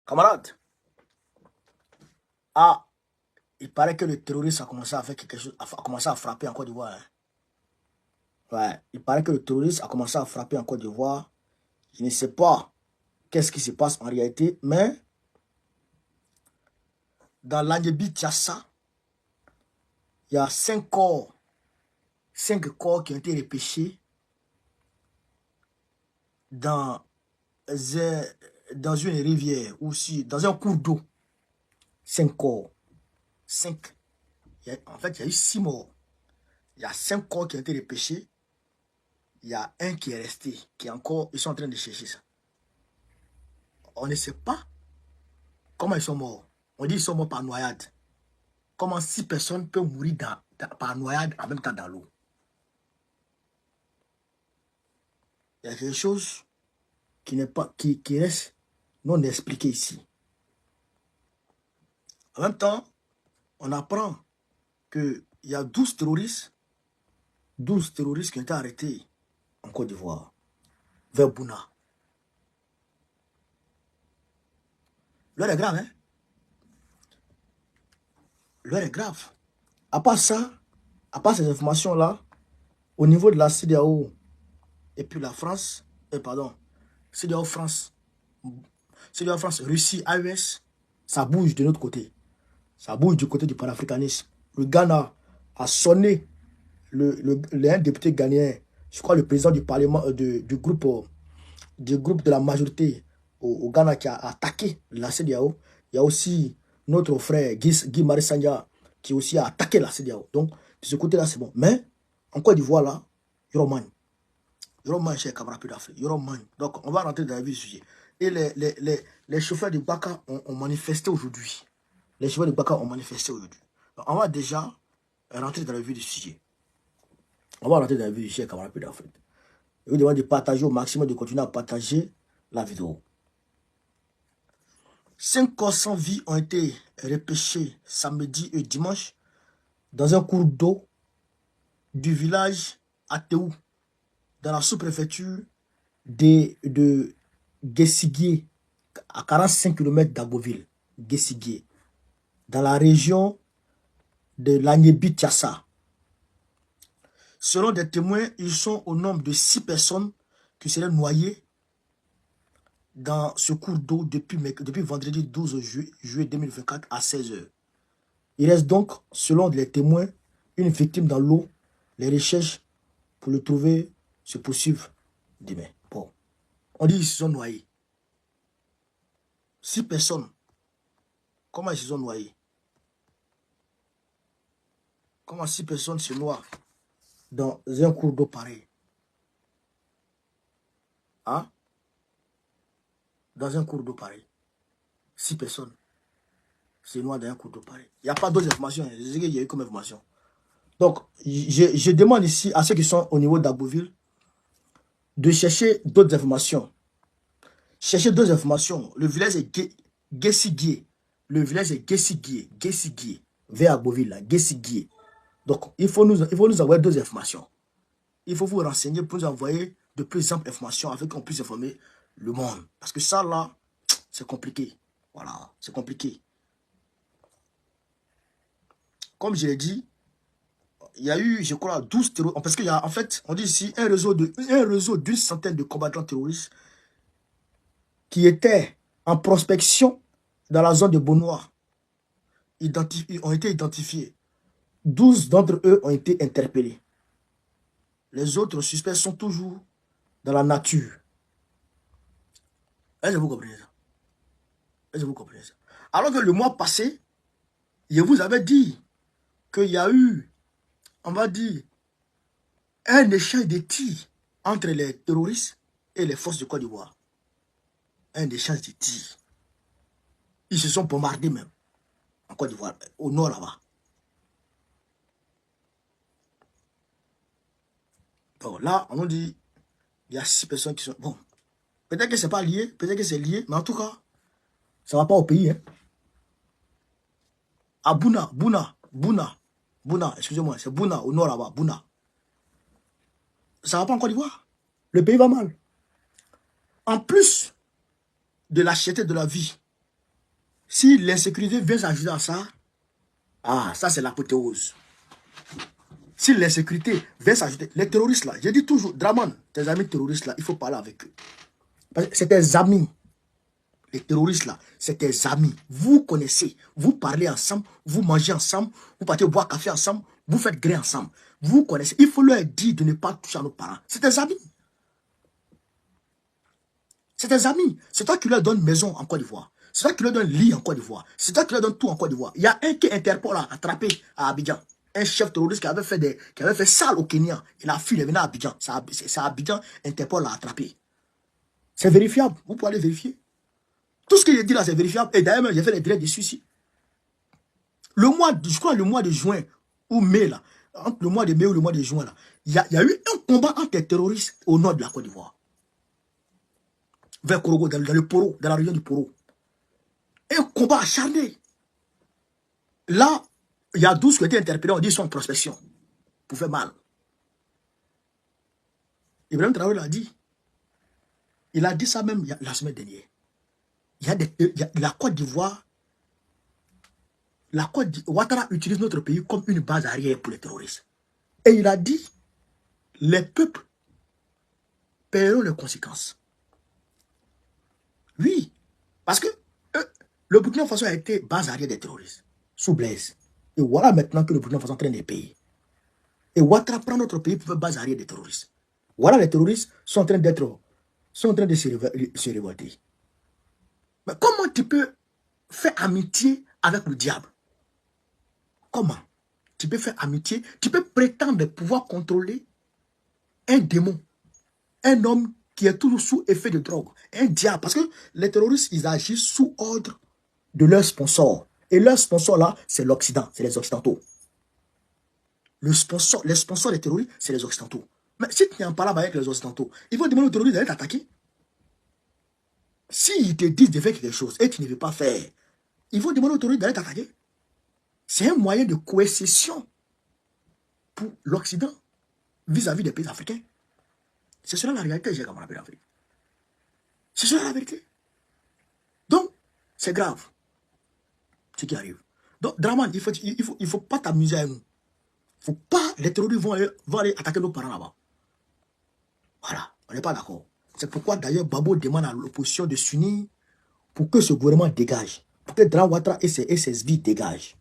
Camarade, ah, il paraît que le terrorisme a commencé à faire quelque chose, a commencé à frapper en Côte d'Ivoire. Hein. Ouais, il paraît que le terrorisme a commencé à frapper en Côte d'Ivoire. Je ne sais pas qu'est-ce qui se passe en réalité, mais dans l'Anyebi Tiassa, il y a 5 corps qui ont été repêchés dans, dans une rivière ou si, dans un cours d'eau. 5 corps. 5. En fait, il y a eu 6 morts. Il y a 5 corps qui ont été repêchés. Il y a un qui est resté, qui est encore, ils sont en train de chercher ça. On ne sait pas comment ils sont morts. On dit qu'ils sont morts par noyade. Comment 6 personnes peuvent mourir par noyade en même temps dans l'eau? Il y a quelque chose qui n'est pas, qui reste non expliqué ici. En même temps, on apprend qu'il y a 12 terroristes qui ont été arrêtés en Côte d'Ivoire, vers Bouna. L'heure est grave, hein? L'heure est grave. À part ça, à part ces informations-là, au niveau de la CEDEAO et puis la France, CEDEAO France, Russie, AES, ça bouge de notre côté. Ça bouge du côté du panafricanisme. Le Ghana a sonné un député ghanéen, je crois le président du parlement, du groupe de la majorité au Ghana qui a attaqué la CEDEAO. Il y a aussi notre frère Guy Marissanya qui aussi a attaqué la CEDEAO. Donc, de ce côté-là, c'est bon. Mais, en Côte d'Ivoire, là, Yoroman, cher camarade d'Afrique, Yoroman. Donc, on va rentrer dans la vie du sujet. Et les chauffeurs de Baka ont manifesté aujourd'hui. Les chauffeurs de Baka ont manifesté aujourd'hui. On va déjà rentrer dans la vie du sujet. On va rentrer dans la vie du sujet, camarade d'Afrique. Je vous demande de partager au maximum, de continuer à partager la vidéo. 5 corps sans vie ont été repêchés samedi et dimanche dans un cours d'eau du village Ateou, dans la sous-préfecture de Guessiguier, à 45 km d'Agoville, Guessiguier, dans la région de l'Anyebi Tiassa. Selon des témoins, ils sont au nombre de 6 personnes qui seraient noyées dans ce cours d'eau depuis vendredi 12 juillet 2024 à 16 h. Il reste donc, selon les témoins, une victime dans l'eau. Les recherches pour le trouver se poursuivent demain. Bon, on dit qu'ils se sont noyés. 6 personnes. Comment ils se sont noyés? Comment 6 personnes se noient dans un cours d'eau pareil? Hein? Dans un cours d'eau pareil. 6 personnes se noient dans un cours d'eau pareil. Il n'y a pas d'autres informations. Il y a eu comme information. Donc, je demande ici à ceux qui sont au niveau d'Agoville de chercher d'autres informations. Cherchez d'autres informations. Le village est Guessiguier. Le village est Guessiguier. Vers Agoville, là, Guessiguier. Donc, il faut nous envoyer d'autres informations. Il faut vous renseigner pour nous envoyer de plus amples informations afin qu'on puisse informer le monde. Parce que ça, là, c'est compliqué. Voilà, c'est compliqué. Comme je l'ai dit, il y a eu, je crois, 12 terroristes. Parce qu'il y a, en fait, on dit ici, un réseau d'une centaine de combattants terroristes qui étaient en prospection dans la zone de Beaunois. Ils ont été identifiés. 12 d'entre eux ont été interpellés. Les autres suspects sont toujours dans la nature. Est-ce que vous comprenez ça? Est-ce que vous comprenez ça? Alors que le mois passé, je vous avais dit qu'il y a eu, on va dire, un échange de tirs entre les terroristes et les forces de Côte d'Ivoire. Un échange de tirs. Ils se sont bombardés même en Côte d'Ivoire, au nord là-bas. Bon, là, on nous dit, il y a 6 personnes qui sont... Bon, peut-être que ce n'est pas lié, peut-être que c'est lié, mais en tout cas, ça ne va pas au pays. Hein. À Bouna, excusez-moi, c'est Bouna, au nord là-bas, Bouna. Ça ne va pas en Côte d'Ivoire. Le pays va mal. En plus de la cherté de la vie, Si l'insécurité vient s'ajouter à ça, ah, ça c'est l'apothéose. Si l'insécurité vient s'ajouter, les terroristes là, j'ai dit toujours, Draman, tes amis terroristes là, il faut parler avec eux. C'est tes amis. Les terroristes là, c'est tes amis. Vous connaissez, vous parlez ensemble, vous mangez ensemble, vous partez boire café ensemble, vous faites gré ensemble. Vous connaissez, il faut leur dire de ne pas toucher à nos parents. C'est tes amis. C'est tes amis. C'est toi qui leur donnes maison en Côte d'Ivoire. C'est toi qui leur donnes lit en Côte d'Ivoire. C'est toi qui leur donnes tout en Côte d'Ivoire. Il y a un qui Interpol a attrapé à Abidjan. Un chef terroriste qui avait fait sale au Kenya. Il a fui, il est venu à Abidjan. C'est à Abidjan, Interpol l'a attrapé. C'est vérifiable. Vous pouvez aller vérifier. Tout ce qu'il dit là, c'est vérifiable. Et d'ailleurs, j'ai fait les directs dessus ici. Je crois le mois de juin ou mai, là, entre le mois de mai ou le mois de juin, là, il y a eu un combat entre les terroristes au nord de la Côte d'Ivoire. Vers Korogo, dans le Poro, dans la région du Poro. Un combat acharné. Là, il y a 12 qui ont été interpellés, on dit qu'ils sont en prospection. Pour faire mal. Ibrahim Traoré l'a dit. Il a dit ça même la semaine dernière. La Côte d'Ivoire, Ouattara utilise notre pays comme une base arrière pour les terroristes. Et il a dit, les peuples paieront les conséquences. Oui, parce que le Burkina Faso a été base arrière des terroristes, sous Blaise. Et voilà maintenant que le Burkina Faso est en train de payer. Et Ouattara prend notre pays pour faire base arrière des terroristes. Voilà, les terroristes sont en train de se révolter. Mais comment tu peux faire amitié avec le diable? Comment? Tu peux faire amitié, tu peux prétendre pouvoir contrôler un démon, un homme qui est toujours sous effet de drogue, un diable. Parce que les terroristes, ils agissent sous ordre de leurs sponsors. Et leur sponsor là, c'est l'Occident, c'est les Occidentaux. Les sponsors des terroristes, c'est les Occidentaux. Mais si tu n'es pas là avec les Occidentaux, ils vont demander aux terroristes d'aller t'attaquer. S'ils te disent de faire quelque chose et tu ne veux pas faire, ils vont demander aux terroristes d'aller t'attaquer. C'est un moyen de coercition pour l'Occident vis-à-vis des pays africains. C'est cela la réalité, j'ai comme rappelé l'Afrique. C'est cela la vérité. Donc, c'est grave ce qui arrive. Donc, Draman, il faut pas t'amuser à nous. Faut pas, les terroristes vont aller attaquer nos parents là-bas. Voilà, on n'est pas d'accord. C'est pourquoi d'ailleurs Babo demande à l'opposition de s'unir pour que ce gouvernement dégage. Pour que Dra Ouattara et ses vies dégagent.